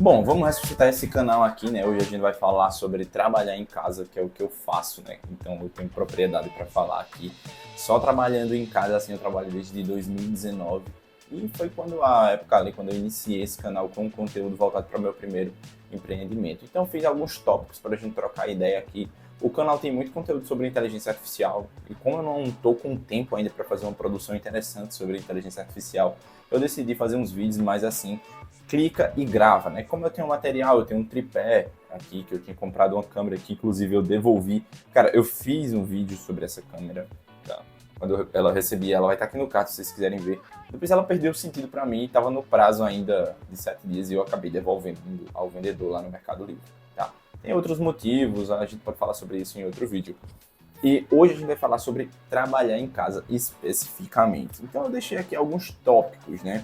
Bom, vamos ressuscitar esse canal aqui, né? Hoje a gente vai falar sobre trabalhar em casa, que é o que eu faço, né? Então eu tenho propriedade para falar aqui. Só trabalhando em casa, assim, eu trabalho desde 2019. E foi quando a época ali, quando eu iniciei esse canal com conteúdo voltado para o meu primeiro empreendimento. Então fiz alguns tópicos para a gente trocar ideia aqui. O canal tem muito conteúdo sobre inteligência artificial. E como eu não estou com tempo ainda para fazer uma produção interessante sobre inteligência artificial, eu decidi fazer uns vídeos mais assim, clica e grava, né? Como eu tenho material, eu tenho um tripé aqui, que eu tinha comprado uma câmera que inclusive eu devolvi. Cara, eu fiz um vídeo sobre essa câmera, tá? Quando ela recebi, ela vai estar aqui no card se vocês quiserem ver. Depois ela perdeu o sentido para mim, estava no prazo ainda de 7 dias e eu acabei devolvendo ao vendedor lá no Mercado Livre, tá? Tem outros motivos, a gente pode falar sobre isso em outro vídeo. E hoje a gente vai falar sobre trabalhar em casa especificamente. Então eu deixei aqui alguns tópicos, né?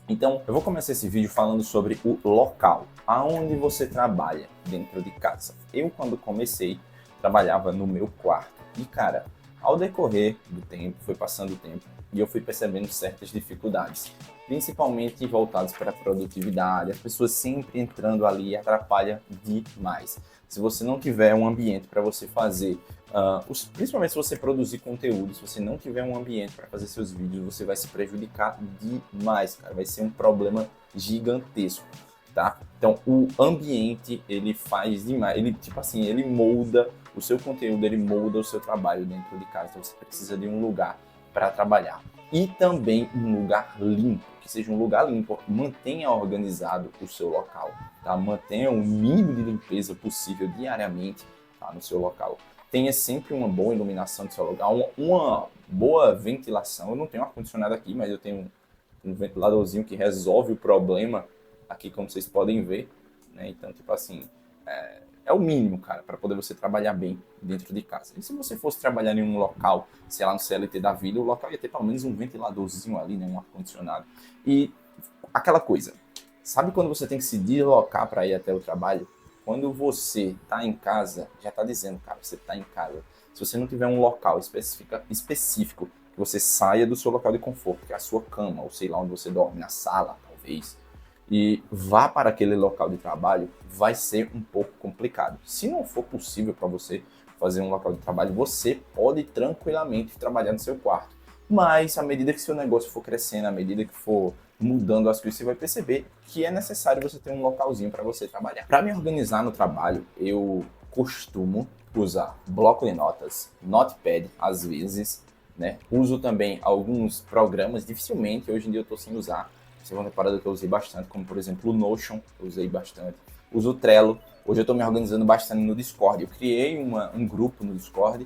Então, eu vou começar esse vídeo falando sobre o local, aonde você trabalha dentro de casa. Eu, quando comecei, trabalhava no meu quarto. E, cara, ao decorrer do tempo, foi passando o tempo, e eu fui percebendo certas dificuldades, principalmente voltadas para a produtividade, as pessoas sempre entrando ali e atrapalha demais. Se você não tiver um ambiente para você fazer, principalmente se você produzir conteúdo, se você não tiver um ambiente para fazer seus vídeos, você vai se prejudicar demais, cara. Vai ser um problema gigantesco, tá? Então, o ambiente, ele faz demais. Ele, tipo assim, ele molda o seu conteúdo, ele molda o seu trabalho dentro de casa. Então, você precisa de um lugar para trabalhar. E também um lugar limpo, que seja um lugar limpo. Mantenha organizado o seu local, tá? Mantenha o mínimo de limpeza possível diariamente, tá, no seu local. Tenha sempre uma boa iluminação do seu lugar, uma boa ventilação. Eu não tenho ar-condicionado aqui, mas eu tenho um ventiladorzinho que resolve o problema aqui, como vocês podem ver, né? Então, tipo assim, é o mínimo, cara, para poder você trabalhar bem dentro de casa. E se você fosse trabalhar em um local, sei lá, no CLT da vida, o local ia ter pelo menos um ventiladorzinho ali, né? Um ar-condicionado. E aquela coisa, sabe quando você tem que se deslocar para ir até o trabalho? Quando você está em casa, já está dizendo, cara, você está em casa. Se você não tiver um local específico, que você saia do seu local de conforto, que é a sua cama, ou sei lá onde você dorme, na sala, talvez, e vá para aquele local de trabalho, vai ser um pouco complicado. Se não for possível para você fazer um local de trabalho, você pode tranquilamente trabalhar no seu quarto. Mas à medida que seu negócio for crescendo, à medida que for mudando as coisas, você vai perceber que é necessário você ter um localzinho para você trabalhar. Para me organizar no trabalho, eu costumo usar bloco de notas, Notepad às vezes, né? Uso também alguns programas, dificilmente hoje em dia eu estou sem usar. Essa é uma parada que eu usei bastante, como por exemplo o Notion, eu usei bastante. Uso o Trello. Hoje eu estou me organizando bastante no Discord. Eu criei um grupo no Discord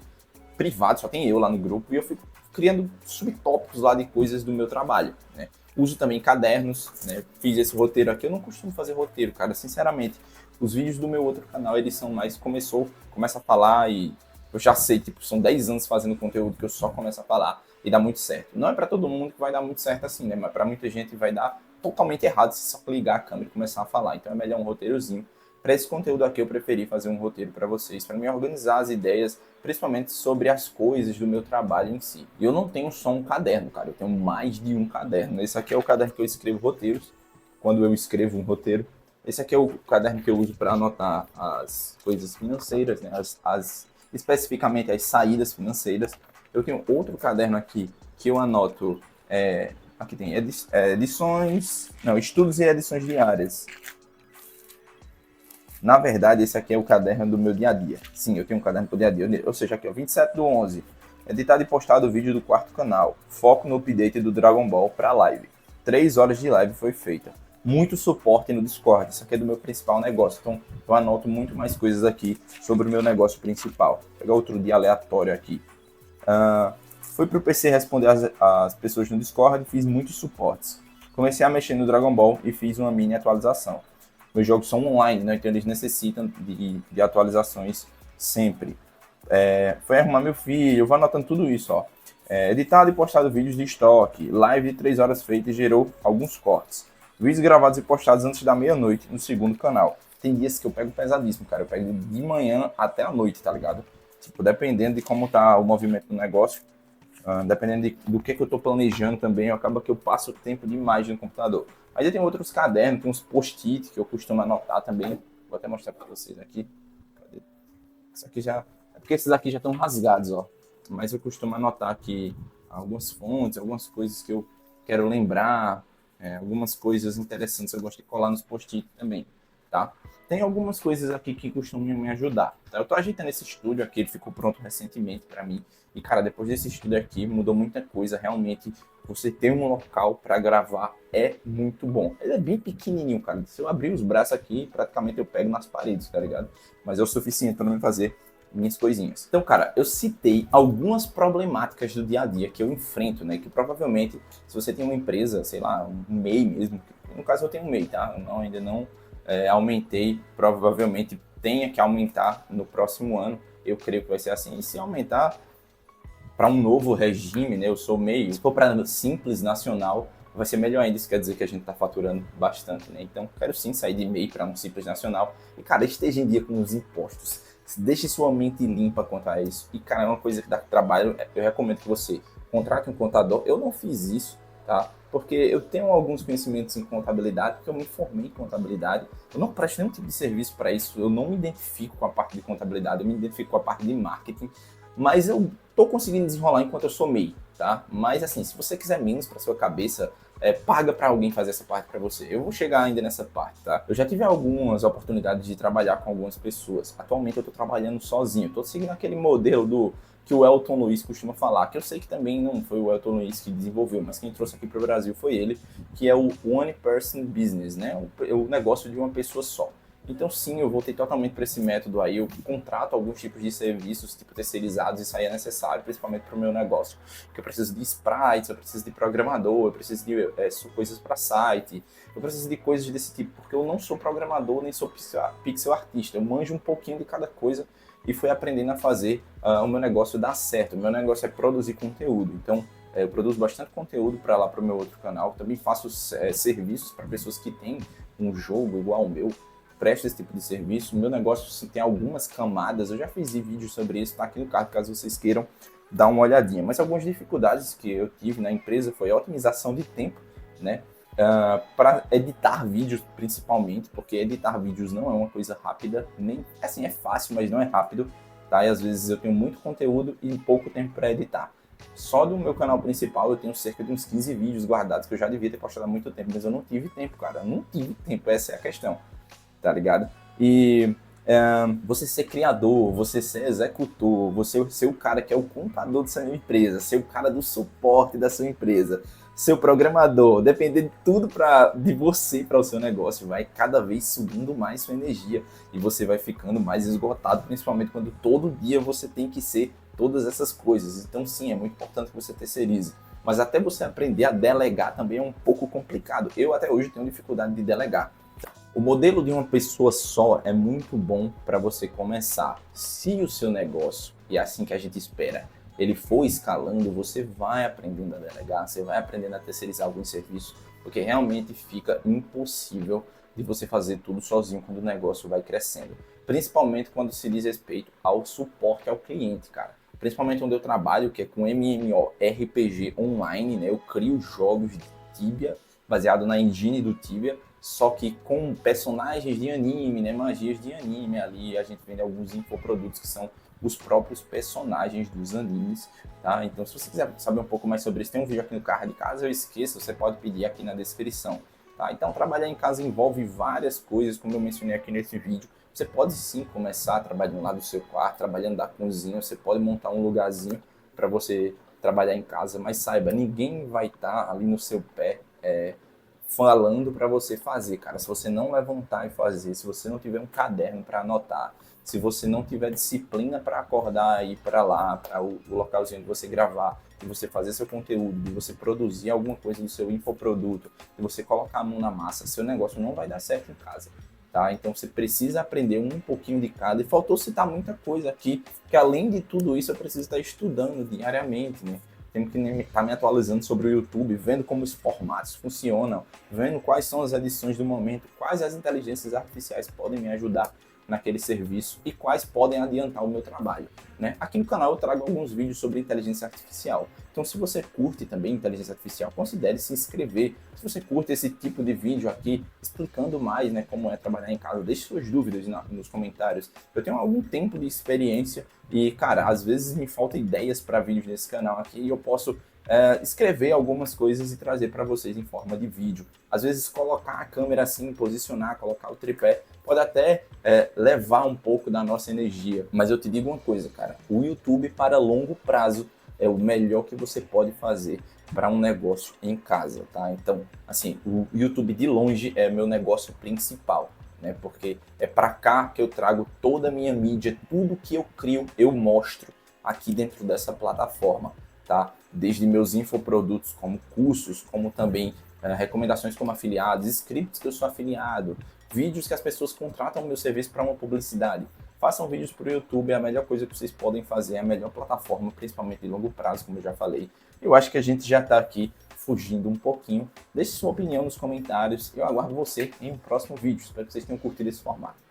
privado, só tem eu lá no grupo, e eu fico criando subtópicos lá de coisas do meu trabalho, né? Uso também cadernos, né? Fiz esse roteiro aqui, eu não costumo fazer roteiro, cara, sinceramente. Os vídeos do meu outro canal, eles são mais, começa a falar e eu já sei, tipo, são 10 anos fazendo conteúdo que eu só começo a falar e dá muito certo. Não é para todo mundo que vai dar muito certo assim, né? Mas para muita gente vai dar totalmente errado se só ligar a câmera e começar a falar. Então é melhor um roteirozinho. Para esse conteúdo aqui eu preferi fazer um roteiro para vocês, para me organizar as ideias, principalmente sobre as coisas do meu trabalho em si. E eu não tenho só um caderno, cara, eu tenho mais de um caderno. Esse aqui é o caderno que eu escrevo roteiros, quando eu escrevo um roteiro. Esse aqui é o caderno que eu uso para anotar as coisas financeiras, né? Especificamente as saídas financeiras. Eu tenho outro caderno aqui que eu anoto, aqui tem estudos e edições diárias. Na verdade, esse aqui é o caderno do meu dia a dia. Sim, eu tenho um caderno pro dia a dia. Ou seja, aqui, ó, 27/11. Editado e postado o vídeo do quarto canal. Foco no update do Dragon Ball pra live. 3 horas de live foi feita. Muito suporte no Discord. Isso aqui é do meu principal negócio. Então, eu anoto muito mais coisas aqui sobre o meu negócio principal. Vou pegar outro dia aleatório aqui. Fui pro PC responder as pessoas no Discord. Fiz muitos suportes. Comecei a mexer no Dragon Ball e fiz uma mini atualização. Meus jogos são online, né? Então eles necessitam de atualizações sempre. Foi arrumar meu filho, eu vou anotando tudo isso, ó. Editado e postado vídeos de estoque, live de 3 horas feita e gerou alguns cortes. Vídeos gravados e postados antes da meia-noite no segundo canal. Tem dias que eu pego pesadíssimo, cara. Eu pego de manhã até a noite, tá ligado? Tipo, dependendo de como tá o movimento do negócio, Dependendo do que eu estou planejando também, acaba que eu passo tempo demais no computador. Mas eu tenho outros cadernos, tem uns post-it que eu costumo anotar também. Vou até mostrar para vocês aqui. Cadê? Isso aqui já... É porque esses aqui já estão rasgados, ó. Mas eu costumo anotar aqui algumas fontes, algumas coisas que eu quero lembrar, algumas coisas interessantes eu gosto de colar nos post-it também, tá? Tem algumas coisas aqui que costumam me ajudar. Tá? Eu tô ajeitando esse estúdio aqui, ele ficou pronto recentemente para mim. E, cara, depois desse estúdio aqui, mudou muita coisa. Realmente, você ter um local para gravar é muito bom. Ele é bem pequenininho, cara. Se eu abrir os braços aqui, praticamente eu pego nas paredes, tá ligado? Mas é o suficiente para me fazer minhas coisinhas. Então, cara, eu citei algumas problemáticas do dia a dia que eu enfrento, né? Que provavelmente, se você tem uma empresa, sei lá, um MEI mesmo, no caso eu tenho um MEI, tá? Eu ainda não aumentei, provavelmente tenha que aumentar no próximo ano. Eu creio que vai ser assim. E se aumentar para um novo regime, né? Eu sou MEI, se for para simples nacional, vai ser melhor ainda. Isso quer dizer que a gente está faturando bastante, né? Então, quero sim sair de MEI para um simples nacional. E, cara, esteja em dia com os impostos. Deixe sua mente limpa quanto a isso. E, cara, é uma coisa que dá trabalho. Eu recomendo que você contrate um contador. Eu não fiz isso, tá? Porque eu tenho alguns conhecimentos em contabilidade, porque eu me formei em contabilidade. Eu não presto nenhum tipo de serviço para isso. Eu não me identifico com a parte de contabilidade. Eu me identifico com a parte de marketing. Mas eu tô conseguindo desenrolar enquanto eu sou MEI, tá? Mas, assim, se você quiser menos para sua cabeça, paga para alguém fazer essa parte para você. Eu vou chegar ainda nessa parte, tá? Eu já tive algumas oportunidades de trabalhar com algumas pessoas. Atualmente eu tô trabalhando sozinho. Tô seguindo aquele modelo que o Elton Luiz costuma falar, que eu sei que também não foi o Elton Luiz que desenvolveu, mas quem trouxe aqui para o Brasil foi ele, que é o One Person Business, né? O negócio de uma pessoa só. Então, sim, eu voltei totalmente para esse método aí. Eu contrato alguns tipos de serviços, tipo terceirizados, isso aí é necessário, principalmente para o meu negócio. Porque eu preciso de sprites, eu preciso de programador, eu preciso de coisas para site, eu preciso de coisas desse tipo, porque eu não sou programador nem sou pixel artista. Eu manjo um pouquinho de cada coisa e fui aprendendo a fazer o meu negócio dar certo. O meu negócio é produzir conteúdo. Então, eu produzo bastante conteúdo para lá para o meu outro canal. Também faço serviços para pessoas que têm um jogo igual ao meu. Presto esse tipo de serviço. O meu negócio tem algumas camadas, eu já fiz vídeo sobre isso, tá aqui no card, caso vocês queiram dar uma olhadinha. Mas algumas dificuldades que eu tive na empresa foi a otimização de tempo, né? Para editar vídeos, principalmente, porque editar vídeos não é uma coisa rápida, nem assim, é fácil, mas não é rápido, tá? E às vezes eu tenho muito conteúdo e pouco tempo para editar. Só do meu canal principal eu tenho cerca de uns 15 vídeos guardados que eu já devia ter postado há muito tempo, mas eu não tive tempo, cara. Eu não tive tempo, essa é a questão, tá ligado? E você ser criador, você ser executor, você ser o cara que é o contador da sua empresa, ser o cara do suporte da sua empresa, ser o programador, depender de tudo de você para o seu negócio, vai cada vez subindo mais sua energia e você vai ficando mais esgotado, principalmente quando todo dia você tem que ser todas essas coisas. Então, sim, é muito importante que você terceirize. Mas até você aprender a delegar também é um pouco complicado. Eu até hoje tenho dificuldade de delegar. O modelo de uma pessoa só é muito bom para você começar. Se o seu negócio, e é assim que a gente espera, ele for escalando, você vai aprendendo a delegar, você vai aprendendo a terceirizar alguns serviços, porque realmente fica impossível de você fazer tudo sozinho quando o negócio vai crescendo. Principalmente quando se diz respeito ao suporte ao cliente, cara. Principalmente onde eu trabalho, que é com MMORPG online, né? Eu crio jogos de Tibia, baseado na engine do Tibia, só que com personagens de anime, né, magias de anime ali, a gente vende alguns infoprodutos que são os próprios personagens dos animes, tá? Então, se você quiser saber um pouco mais sobre isso, tem um vídeo aqui no card, caso eu esqueça, você pode pedir aqui na descrição, tá? Então, trabalhar em casa envolve várias coisas, como eu mencionei aqui nesse vídeo. Você pode sim começar trabalhando lá do seu quarto, trabalhando da cozinha, você pode montar um lugarzinho para você trabalhar em casa, mas saiba, ninguém vai estar ali no seu pé, falando para você fazer, cara. Se você não levantar e fazer, se você não tiver um caderno para anotar, se você não tiver disciplina para acordar e ir para lá, para o localzinho de você gravar, de você fazer seu conteúdo, de você produzir alguma coisa do seu infoproduto, de você colocar a mão na massa, seu negócio não vai dar certo em casa, tá? Então você precisa aprender um pouquinho de cada. E faltou citar muita coisa aqui, que além de tudo isso eu preciso estar estudando diariamente, né? Tenho que estar me atualizando sobre o YouTube, vendo como os formatos funcionam, vendo quais são as edições do momento, quais as inteligências artificiais podem me ajudar naquele serviço e quais podem adiantar o meu trabalho, né? Aqui no canal eu trago alguns vídeos sobre inteligência artificial. Então, se você curte também inteligência artificial, considere se inscrever. Se você curte esse tipo de vídeo aqui, explicando mais, né, como é trabalhar em casa, deixe suas dúvidas nos comentários. Eu tenho algum tempo de experiência e, cara, às vezes me faltam ideias para vídeos nesse canal aqui e eu posso escrever algumas coisas e trazer para vocês em forma de vídeo. Às vezes colocar a câmera assim, posicionar, colocar o tripé, pode até levar um pouco da nossa energia. Mas eu te digo uma coisa, cara, o YouTube para longo prazo é o melhor que você pode fazer para um negócio em casa, tá? Então, assim, o YouTube de longe é meu negócio principal, né? Porque é para cá que eu trago toda a minha mídia, tudo que eu crio, eu mostro aqui dentro dessa plataforma, tá? Desde meus infoprodutos como cursos, como também recomendações como afiliados, scripts que eu sou afiliado, vídeos que as pessoas contratam o meu serviço para uma publicidade. Façam vídeos para o YouTube, é a melhor coisa que vocês podem fazer, é a melhor plataforma, principalmente de longo prazo, como eu já falei. Eu acho que a gente já está aqui fugindo um pouquinho. Deixe sua opinião nos comentários e eu aguardo você em um próximo vídeo. Espero que vocês tenham curtido esse formato.